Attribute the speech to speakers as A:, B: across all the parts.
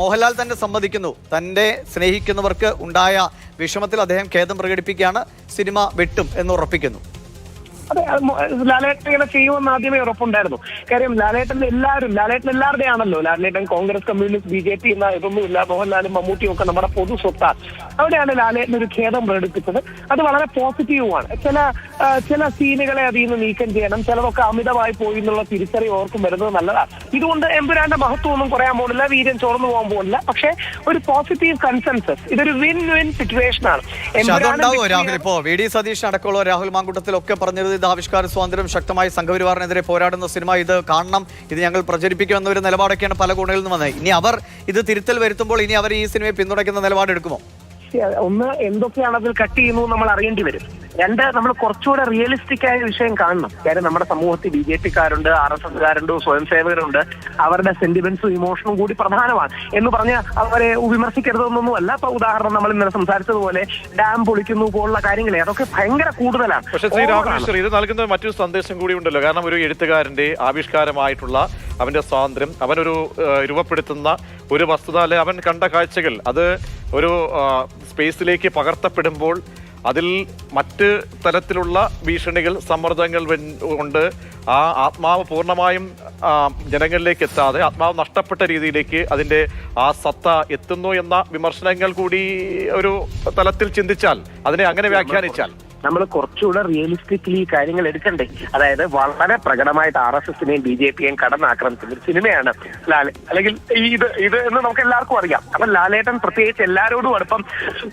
A: മോഹൻലാൽ തന്നെ സമ്മതിക്കുന്നു, തന്റെ സ്നേഹിക്കുന്നവർക്ക് ഉണ്ടായ വിഷമത്തിൽ അദ്ദേഹം ഖേദം പ്രകടിപ്പിക്കുകയാണ്, സിനിമ വെട്ടും എന്ന് ഉറപ്പിക്കുന്നു.
B: അതെ, ലാലേട്ടൻ ഇങ്ങനെ ചെയ്യുമെന്ന് ആദ്യമേ ഉറപ്പുണ്ടായിരുന്നു. കാര്യം ലാലേട്ടൻ എല്ലാവരുടെയും ആണല്ലോ. ലാലേട്ടൻ കോൺഗ്രസ്, കമ്മ്യൂണിസ്റ്റ്, BJP എന്ന ഇതൊന്നുമില്ല. മോഹൻലാലും മമ്മൂട്ടിയും ഒക്കെ നമ്മുടെ പൊതു സ്വത്താണ്. അവിടെയാണ് ലാലേട്ടൻ ഒരു ഖേദം പ്രകടിപ്പിച്ചത്. അത് വളരെ പോസിറ്റീവുമാണ്. ചില സീനുകളെ അതിൽ നിന്ന് നീക്കം ചെയ്യണം, ചിലതൊക്കെ അമിതമായി പോയി എന്നുള്ള തിരിച്ചറിവ് ഓർക്കും വരുന്നത് നല്ലതാണ്. ഇതുകൊണ്ട് എമ്പുരാന്റെ മഹത്വം ഒന്നും കുറയാൻ പോകുന്നില്ല, വീര്യം ചോർന്നു പോകാൻ പോകുന്നില്ല. പക്ഷെ ഒരു പോസിറ്റീവ് കൺസെൻസസ്, ഇതൊരു വിൻ വിൻ സിറ്റുവേഷൻ ആണ്.
A: രാഹുൽ, ഇപ്പോ VD സതീഷ് അടക്കമുള്ള രാഹുൽ മാങ്കൂട്ടത്തിലൊക്കെ പറഞ്ഞത് ഇത് ആവിഷ്കാര സ്വാതന്ത്ര്യം, ശക്തമായി സംഘപരിവാറിനെതിരെ പോരാടുന്ന സിനിമ, ഇത് കാണണം, ഇത് ഞങ്ങൾ പ്രചരിപ്പിക്കുമെന്ന ഒരു നിലപാടൊക്കെയാണ് പല കോണുകളിൽ നിന്ന് വന്നത്. ഇനി അവർ ഇത് തിരുത്തൽ വരുത്തുമ്പോൾ ഇനി അവർ ഈ സിനിമയെ പിന്തുണയ്ക്കുന്ന നിലപാടെടുക്കുമോ?
B: ഒന്ന്, എന്തൊക്കെയാണ് അതിൽ കട്ട് ചെയ്യുന്നു നമ്മൾ അറിയേണ്ടി വരും. രണ്ട്, നമ്മൾ കുറച്ചുകൂടെ റിയലിസ്റ്റിക് ആയ വിഷയം കാണണം. കാര്യം നമ്മുടെ സമൂഹത്തിൽ BJP-ക്കാരുണ്ട്, RSS-കാരുണ്ട്, സ്വയം സേവകരുണ്ട്. അവരുടെ സെന്റിമെന്റ്സും ഇമോഷനും കൂടി പ്രധാനമാണ് എന്ന് പറഞ്ഞ് അവരെ വിമർശിക്കരുതെന്നൊന്നുമല്ല. ഇപ്പൊ ഉദാഹരണം നമ്മൾ ഇന്നലെ സംസാരിച്ചതുപോലെ ഡാം പൊളിക്കുന്നു പോലുള്ള കാര്യങ്ങളെ, അതൊക്കെ ഭയങ്കര കൂടുതലാണ്.
C: പക്ഷേ ശ്രീ രാമകൃഷ്ണൻ, ഇത് നൽകുന്ന മറ്റൊരു സന്ദേശം കൂടി ഉണ്ടല്ലോ. കാരണം ഒരു എഴുത്തുകാരന്റെ ആവിഷ്കാരമായിട്ടുള്ള അവന്റെ സ്വാതന്ത്ര്യം, അവനൊരു രൂപപ്പെടുത്തുന്ന ഒരു വസ്തുത, അല്ലെ അവൻ കണ്ട കാഴ്ചകൾ, അത് ഒരു സ്പേസിലേക്ക് പകർത്തപ്പെടുമ്പോൾ അതിൽ മറ്റ് തരത്തിലുള്ള ഭീഷണികൾ, സമ്മർദ്ദങ്ങൾ കൊണ്ട് ആ ആത്മാവ് പൂർണ്ണമായും ജനങ്ങളിലേക്ക് എത്താതെ ആത്മാവ് നഷ്ടപ്പെട്ട രീതിയിലേക്ക് അതിൻ്റെ ആ സത്ത എത്തുന്നു എന്ന വിമർശനങ്ങൾ കൂടി ഒരു തലത്തിൽ ചിന്തിച്ചാൽ, അതിനെ അങ്ങനെ വ്യാഖ്യാനിച്ചാൽ
B: നമ്മൾ കുറച്ചുകൂടെ റിയലിസ്റ്റിക്കലി കാര്യങ്ങൾ എടുക്കണ്ടേ. അതായത് വളരെ പ്രകടമായിട്ട് RSS-നെയും BJP-യെയും കടന്നാക്രമിക്കുന്ന ഒരു സിനിമയാണ് അല്ലെങ്കിൽ ഇത് എന്ന് നമുക്ക് എല്ലാവർക്കും അറിയാം. അപ്പൊ ലാലേട്ടൻ പ്രത്യേകിച്ച് എല്ലാവരോടും അടുപ്പം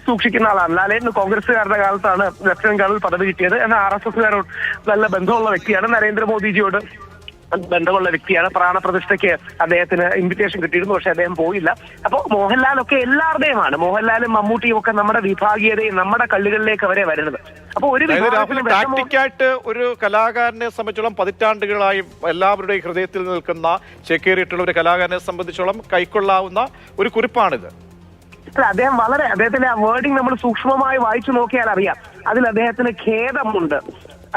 B: സൂക്ഷിക്കുന്ന ആളാണ്. ലാലേട്ടൻ കോൺഗ്രസ്സുകാരുടെ കാലത്താണ് ലഫ്റ്റനന്റ് കേണൽ പദവി കിട്ടിയത്. എന്നാൽ RSS-കാരോട് നല്ല ബന്ധമുള്ള വ്യക്തിയാണ്. നരേന്ദ്രമോദിജിയോട് ബന്ധമുള്ള വ്യക്തിയാണ്. പ്രാണപ്രതിഷ്ഠയ്ക്ക് അദ്ദേഹത്തിന് ഇൻവിറ്റേഷൻ കിട്ടിയിരുന്നു, പക്ഷെ അദ്ദേഹം പോയില്ല. അപ്പൊ മോഹൻലാലൊക്കെ എല്ലാവരുടെയുമാണ്. മോഹൻലാലും മമ്മൂട്ടിയും ഒക്കെ നമ്മുടെ വിഭാഗീയതയും നമ്മുടെ കള്ളുകളിലേക്ക് അവരെ വരുന്നത്. അപ്പൊ ഒരു
C: ടാക്ടിക്കായിട്ട് ഒരു കലാകാരനെ സംബന്ധിച്ചോളം പതിറ്റാണ്ടുകളായി എല്ലാവരുടെയും ഹൃദയത്തിൽ നിൽക്കുന്ന ചേക്കേറിയിട്ടുള്ള ഒരു കലാകാരനെ സംബന്ധിച്ചോളം കൈക്കൊള്ളാവുന്ന ഒരു കുറിപ്പാണിത്.
B: അദ്ദേഹത്തിന്റെ ആ വേർഡിങ് നമ്മൾ സൂക്ഷ്മമായി വായിച്ചു നോക്കിയാൽ അറിയാം. അതിൽ അദ്ദേഹത്തിന് ഖേദമുണ്ട്.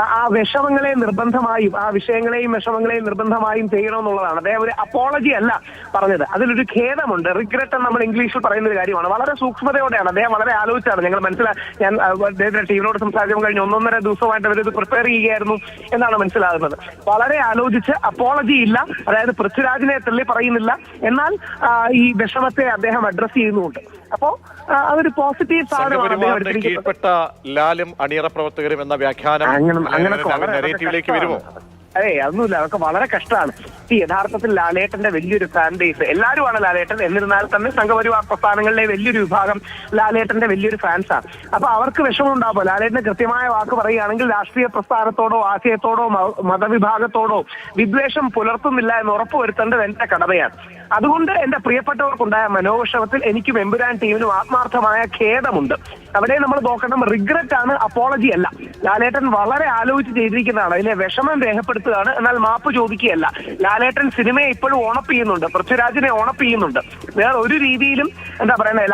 B: ആ വിഷമങ്ങളെ നിർബന്ധമായും, ആ വിഷയങ്ങളെയും വിഷമങ്ങളെയും നിർബന്ധമായും ചെയ്യണമെന്നുള്ളതാണ്. അദ്ദേഹം ഒരു അപ്പോളജി അല്ല പറഞ്ഞത്, അതിലൊരു ഖേദമുണ്ട്. റിഗ്രറ്റ് എന്ന് നമ്മൾ ഇംഗ്ലീഷിൽ പറയുന്ന ഒരു കാര്യമാണ്. വളരെ സൂക്ഷ്മതയോടെയാണ് അദ്ദേഹം, വളരെ ആലോചിച്ചാണ്. ഞങ്ങൾ ഞാൻ അദ്ദേഹത്തിന്റെ ടീമിനോട് സംസാരിക്കാൻ കഴിഞ്ഞ 1.5 ദിവസമായിട്ട് അവരിത് പ്രിപ്പയർ ചെയ്യുകയായിരുന്നു എന്നാണ് മനസ്സിലാകുന്നത്. വളരെ ആലോചിച്ച്, അപ്പോളജി ഇല്ല, അതായത് പൃഥ്വിരാജിനെ തള്ളി പറയുന്നില്ല, എന്നാൽ ഈ വിഷമത്തെ അദ്ദേഹം അഡ്രസ് ചെയ്യുന്നുണ്ട്. അപ്പോ അതൊരു പോസിറ്റീവ് സാധനമാണ്.
C: കീഴ്പ്പെട്ട ലാലും അണിയറ പ്രവർത്തകരും എന്ന വ്യാഖ്യാനം നെഗറ്റീവിലേക്ക് വരുമോ?
B: അതൊന്നുമില്ല, അതൊക്കെ വളരെ കഷ്ടമാണ്. യഥാർത്ഥത്തിൽ ലാലേട്ടന്റെ വലിയൊരു ഫാൻ ബേസ്, എല്ലാവരുമാണ് ലാലേട്ടൻ. എന്നിരുന്നാൽ തന്നെ സംഘപരിവാർ പ്രസ്ഥാനങ്ങളിലെ വലിയൊരു വിഭാഗം ലാലേട്ടന്റെ വലിയൊരു ഫാൻസാണ്. അപ്പൊ അവർക്ക് വിഷമം ഉണ്ടാവുമോ? ലാലേട്ടന് കൃത്യമായ വാക്ക് പറയുകയാണെങ്കിൽ രാഷ്ട്രീയ പ്രസ്ഥാനത്തോടോ ആശയത്തോടോ മതവിഭാഗത്തോടോ വിദ്വേഷം പുലർത്തുന്നില്ല എന്ന് ഉറപ്പുവരുത്തേണ്ടത് എന്റെ കടമയാണ്. അതുകൊണ്ട് എന്റെ പ്രിയപ്പെട്ടവർക്കുണ്ടായ മനോവിഷമത്തിൽ എനിക്കും എമ്പുരാൻ ടീമിനും ആത്മാർത്ഥമായ ഖേദമുണ്ട്. അവിടെ നമ്മൾ നോക്കണം, റിഗ്രറ്റ് ആണ്, അപ്പോളജി അല്ല. ലാലേട്ടൻ വളരെ ആലോചിച്ച് ചെയ്തിരിക്കുന്നതാണ്. അതിലെ വിഷമം രേഖപ്പെടുത്തുകയാണ്, എന്നാൽ മാപ്പ് ചോദിക്കുകയല്ല. ലാലേട്ടൻ സിനിമയെ ഇപ്പോഴും ഓണപ്പ് ചെയ്യുന്നുണ്ട്, പൃഥ്വിരാജിനെ ഓണപ്പ് ചെയ്യുന്നുണ്ട്. വേറെ ഒരു രീതിയിലും എന്താ പറയുന്നത്,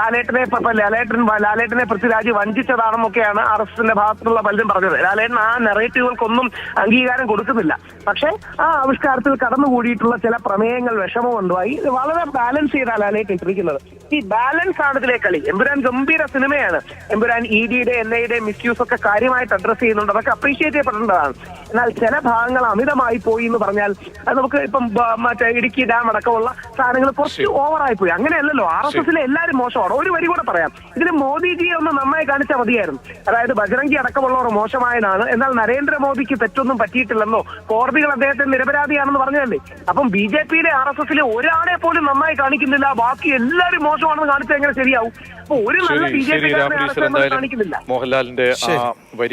B: ലാലേട്ടനെ പൃഥ്വിരാജ് വഞ്ചിച്ചതാണെന്നൊക്കെയാണ് RSS-ന്റെ ഭാഗത്തുനിന്നുള്ള പലരും പറഞ്ഞത്. ലാലേട്ടൻ ആ നെറേറ്റീവുകൾക്കൊന്നും അംഗീകാരം കൊടുക്കുന്നില്ല. പക്ഷെ ആ ആവിഷ്കാരത്തിൽ കടന്നുകൂടിയിട്ടുള്ള ചില പ്രമേയങ്ങൾ വിഷമമുണ്ടായി. വളരെ ബാലൻസ് ചെയ്താൽ ലാലേട്ടൻ ഇട്ടിരിക്കുന്നത്. ഈ ബാലൻസ് ആണ് ഇതിലെ കളി. എമ്പുരാൻ ഗംഭീര സിനിമയാണ്. എമ്പുരാൻ ED-യുടെ NIA-യുടെ മിസ്യൂസ് ഒക്കെ കാര്യമായിട്ട് അഡ്രസ് ചെയ്യുന്നുണ്ട്. അതൊക്കെ അപ്രീഷിയേറ്റ് ചെയ്യപ്പെടേണ്ടതാണ്. എന്നാൽ ചില ഭാഗങ്ങൾ അമിതമായി പോയി എന്ന് പറഞ്ഞാൽ അത് നമുക്ക് ഇപ്പം മറ്റേ ഇടുക്കി ഡാം അടക്കമുള്ള സാധനങ്ങൾ കുറച്ച് ഓവറായി പോയി. അങ്ങനെയല്ലല്ലോ. RSS-ലെ എല്ലാവരും മോശമാണ്. ഒരു വരി കൂടെ പറയാം, ഇതിന് മോദിജിയെ ഒന്ന് നന്നായി കാണിച്ചാൽ മതിയായിരുന്നു. അതായത് ബജറംഗി അടക്കമുള്ളവർ മോശമായതാണ്, എന്നാൽ നരേന്ദ്രമോദിക്ക് തെറ്റൊന്നും പറ്റിയിട്ടില്ലെന്നോ കോടതികൾ അദ്ദേഹത്തെ നിരപരാധിയാണെന്ന് പറഞ്ഞതല്ലേ. അപ്പം BJP-യിലെ RSS-ലെ ഒരാളെ പോലും നന്നായി കാണിക്കുന്നില്ല, ബാക്കി എല്ലാവരും മോശമാണെന്ന് കാണിച്ചാൽ എങ്ങനെ ശരിയാവും? അപ്പൊ ഒരു നല്ല BJP കാണിക്കുന്നില്ല.
C: മോഹൻലാലിന്റെ വരി